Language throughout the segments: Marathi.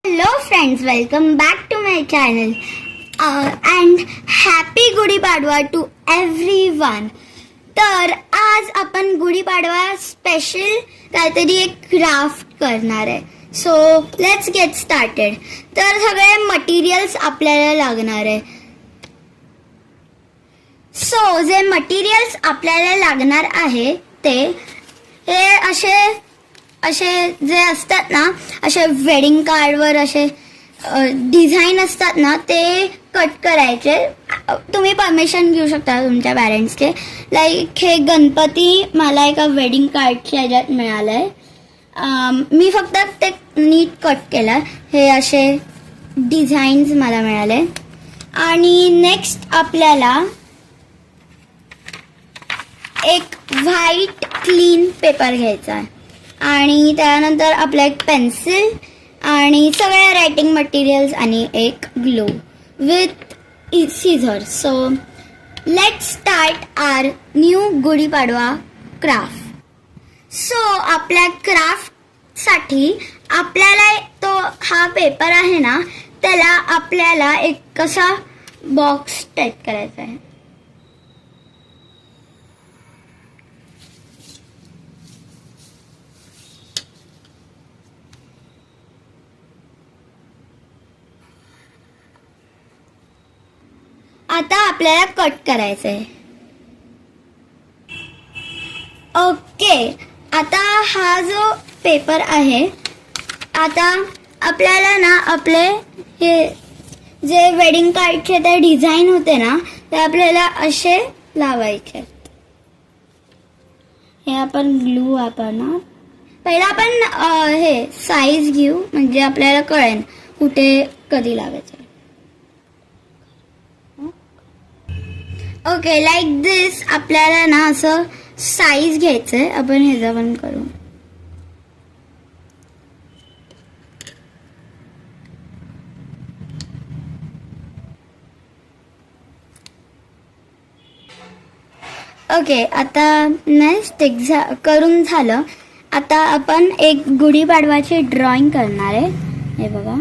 Hello friends, welcome back to my channel and happy Gudi Padwa to everyone. तर आज आपण गुढीपाडवा स्पेशल काहीतरी एक क्राफ्ट करणार आहे. So let's get started. तर सगळे मटेरियल्स आपल्याला लागणार आहे. सो जे मटेरियल्स आपल्याला लागणार आहे ते हे असे जे असतात ना, असे वेडिंग कार्डवर असे डिझाईन असतात ना, ते कट करायचे. तुम्ही परमिशन घेऊ शकता तुमच्या पॅरेंट्सचे. लाईक हे गणपती मला एका वेडिंग कार्डच्या ह्याच्यात मिळालं आहे. मी फक्त ते नीट कट केलं. हे असे डिझाईन्स मला मिळाले. आणि नेक्स्ट आपल्याला एक व्हाईट क्लीन पेपर घ्यायचा आहे आणि त्यानंतर आपला एक पेन्सिल आणि सगळ्या रायटिंग मटेरियल्स आणि एक glue with scissor. So let's start our new Gudi Padwa craft. So आपल्या क्राफ्टसाठी आपल्याला तो हा पेपर आहे ना, त्याला आपल्याला एक कसा बॉक्स टाईप करायचा आहे. आता आपल्याला कट करायचं आहे. ओके, आता हा जो पेपर आहे, आता आपल्याला ना आपले हे जे वेडिंग कार्डचे ते डिझाईन होते ना, ते आपल्याला असे लावायचे. हे आपण ग्लू वापरणार. पहिला आपण हे साईज घेऊ म्हणजे आपल्याला कळेल कुठे कधी लावायचं. ओके, लाईक दिस आपल्याला ना असं साईज घ्यायचंय. आपण ह्याचा पण करू. ओके, आता नेक्स्ट करून झालं. आता आपण एक गुढीपाडवाची ड्रॉइंग करणार आहे. हे बघा.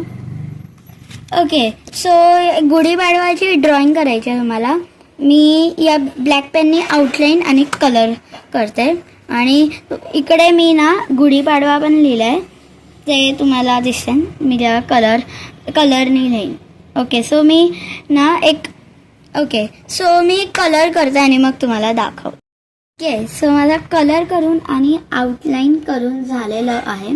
ओके, सो गुढीपाडवाची ड्रॉइंग करायची आहे तुम्हाला. मी या ब्लॅक पेननी आउटलाईन आणि कलर करते आणि इकडे मी ना गुढीपाडवा पण लिहिलंय, ते तुम्हाला दिसेल. मी जेव्हा कलरनी लिहीन. ओके, सो मी ना सो मी कलर करते आणि मग तुम्हाला दाखव. ओके, सो माझा कलर करून आणि आउटलाईन करून झालेलं आहे.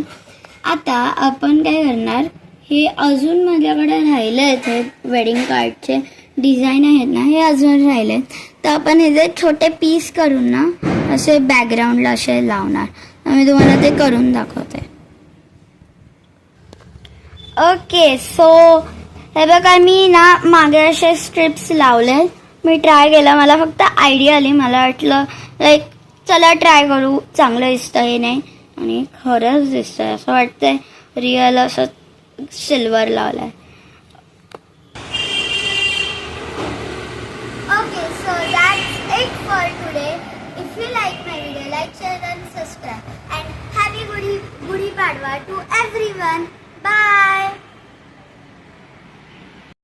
आता आपण काय करणार, हे अजून माझ्याकडे राहिले आहेत. हे वेडिंग कार्डचे डिझाईन आहेत ना, हे अजून राहिले. तर आपण हे जे छोटे पीस करून ना असे बॅकग्राऊंडला असे लावणार. मी तुम्हाला ते करून दाखवते. ओके, सो हे बघा, मी ना मागे असे स्ट्रिप्स लावले. मी ट्राय केलं, मला फक्त आयडिया आली. मला वाटलं लाईक चला ट्राय करू, चांगलं दिसतं हे नाही. आणि खरंच दिसतंय, असं वाटतंय रिअल असं सिल्वर लावलंय. Okay, so that's it for today. If you like my video, like, share and subscribe. And happy Gudi Padwa to everyone. Bye.